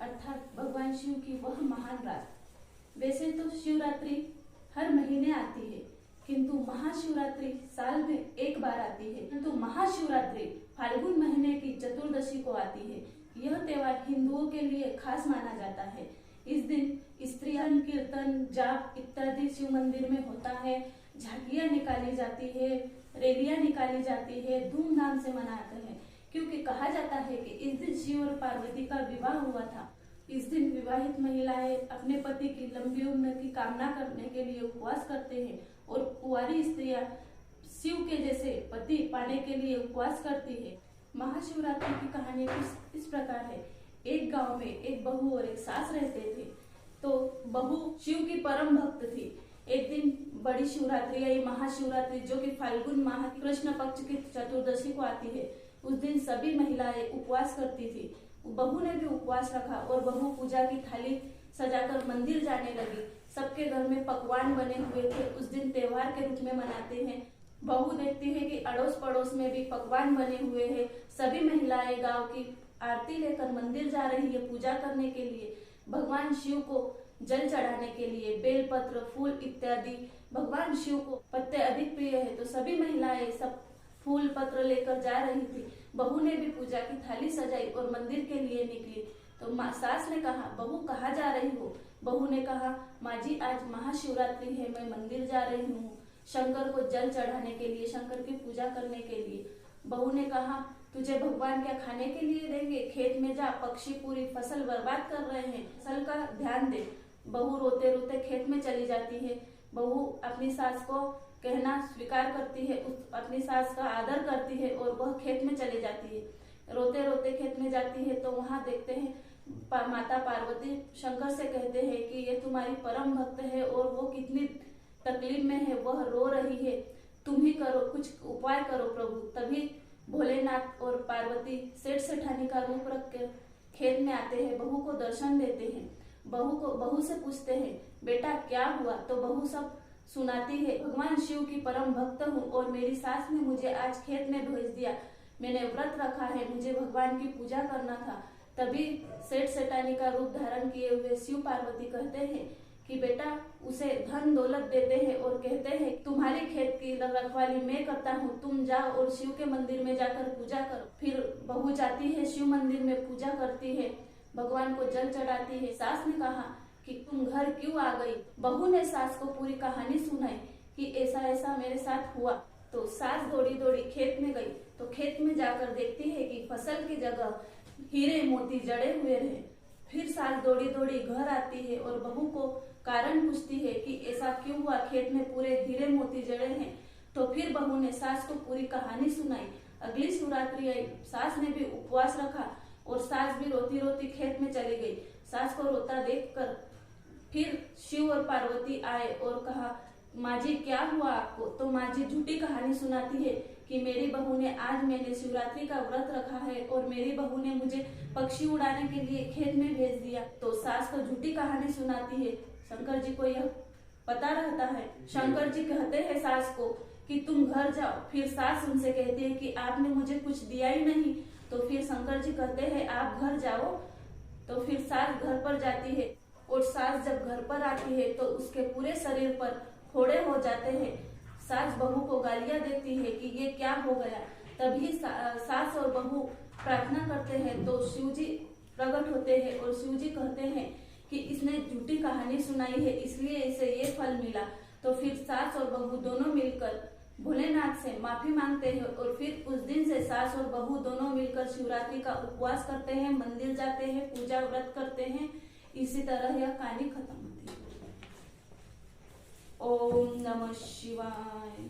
अर्थात भगवान शिव की वह महान रात। वैसे तो शिवरात्रि हर महीने आती है, किंतु महाशिवरात्रि साल में एक बार आती है। किंतु महाशिवरात्रि फाल्गुन महीने की चतुर्दशी को आती है। यह त्योहार हिंदुओं के लिए खास माना जाता है। इस दिन स्त्रियां कीर्तन, जाप इत्यादि शिव मंदिर में होता है। झांकियां निकाली जाती है, रैलियां निकाली जाती है, धूमधाम से मनाते हैं, क्योंकि कहा जाता है कि इस दिन शिव और पार्वती का विवाह हुआ था। इस दिन विवाहित महिलाएं अपने पति की लंबी उम्र की कामना करने के लिए उपवास करते हैं और कुंवारी स्त्रियां शिव के जैसे पति पाने के लिए उपवास करती है। महाशिवरात्रि की कहानी इस प्रकार है। एक गांव में एक बहू और एक सास रहते थे। तो बहू शिव की परम भक्त थी। एक दिन बड़ी शिवरात्रि आई, महाशिवरात्रि, जो कि फाल्गुन माह की कृष्ण पक्ष की चतुर्दशी को आती है। उस दिन सभी महिलाएं उपवास करती थी। बहू ने भी उपवास रखा और बहू पूजा की थाली सजाकर मंदिर जाने लगी। सबके घर में पकवान बने हुए थे। उस दिन त्योहार के रूप में मनाते हैं। बहू देखती है कि अड़ोस पड़ोस में भी पकवान बने हुए हैं। सभी महिलाएं गांव की आरती लेकर मंदिर जा रही है पूजा करने के लिए, भगवान शिव को जल चढ़ाने के लिए। बेलपत्र, फूल इत्यादि भगवान शिव को पत्ते अधिक प्रिय है, तो सभी महिलाएं सब फूल पत्र लेकर जा रही थी। बहू ने भी पूजा की थाली सजाई और मंदिर के लिए निकली। तो सास ने कहा, बहू कहाँ जा रही हो? बहू ने कहा, माँ जी आज महाशिवरात्रि है, मैं मंदिर जा रही हूँ शंकर को जल चढ़ाने के लिए, शंकर की पूजा करने के लिए। बहू ने कहा, तुझे भगवान क्या खाने के लिए देंगे? खेत में जा, पक्षी पूरी फसल बर्बाद कर रहे हैं, फसल का ध्यान दे। बहू रोते रोते खेत में चली जाती है। बहू अपनी सास को कहना स्वीकार करती है, अपनी सास का आदर करती है और वह खेत में चली जाती है। रोते रोते खेत में जाती है तो वहां देखते हैं माता पार्वती शंकर से कहते हैं कि ये तुम्हारी परम भक्त है और वो कितनी तकलीफ में है, वह रो रही है, तुम ही करो, कुछ उपाय करो प्रभु। तभी भोलेनाथ और पार्वती सेठ सेठानी का रूप रख कर खेत में आते हैं, बहू को दर्शन देते हैं। बहू से पूछते हैं, बेटा क्या हुआ? तो बहू सब सुनाती है, भगवान शिव की परम भक्त हूँ और मेरी सास ने मुझे आज खेत में भेज दिया। मैंने व्रत रखा है, मुझे भगवान की पूजा करना था। तभी सेठ सेठानी का रूप धारण किए हुए शिव पार्वती कहते हैं कि बेटा उसे धन दौलत देते हैं और कहते हैं तुम्हारे खेत की रखवाली मैं करता हूँ, तुम जाओ और शिव के मंदिर में जाकर पूजा करो। फिर बहू जाती है शिव मंदिर में, पूजा करती है, भगवान को जल चढ़ाती है। सास ने कहा कि तुम घर क्यों आ गई? बहू ने सास को पूरी कहानी सुनाई कि ऐसा ऐसा मेरे साथ हुआ। तो सास दौड़ी दौड़ी खेत में गई तो खेत में जाकर देखती है कि फसल की जगह हीरे मोती जड़े हुए रहे। फिर सास दौड़ी दौड़ी घर आती है और बहू को कारण पूछती है कि ऐसा क्यों हुआ, खेत में पूरे हीरे मोती जड़े हैं। तो फिर बहू ने सास को पूरी कहानी सुनाई। अगली शिवरात्रि आई, सास ने भी उपवास रखा और सास भी रोती रोती खेत में चली गई। सास को रोता देखकर फिर शिव और पार्वती आए और कहा, माँ जी क्या हुआ आपको? तो माँ जी झूठी कहानी सुनाती है कि मेरी बहू ने, आज मैंने शिवरात्रि का व्रत रखा है और मेरी बहू ने मुझे पक्षी उड़ाने के लिए खेत में भेज दिया। तो सास को झूठी कहानी सुनाती है। शंकर जी को यह पता रहता है। शंकर जी कहते हैं सास को कि तुम घर जाओ। फिर सास उनसे कहती है कि आपने मुझे कुछ दिया ही नहीं। तो फिर शंकर जी कहते हैं आप घर जाओ। तो फिर सास घर पर जाती है और सास जब घर पर आती है तो उसके पूरे शरीर पर फोड़े हो जाते हैं। सास बहू को गालियां देती है कि ये क्या हो गया। तभी सास और बहू प्रार्थना करते हैं तो शिवजी प्रकट होते हैं और शिवजी कहते हैं कि इसने झूठी कहानी सुनाई है, इसलिए इसे ये फल मिला। तो फिर सास और बहू दोनों मिलकर भोलेनाथ से माफी मांगते हैं और फिर उस दिन से सास और बहू दोनों मिलकर शिवरात्रि का उपवास करते हैं, मंदिर जाते हैं, पूजा व्रत करते हैं। इसी तरह यह कहानी खत्म होती है। ओम नमः शिवाय।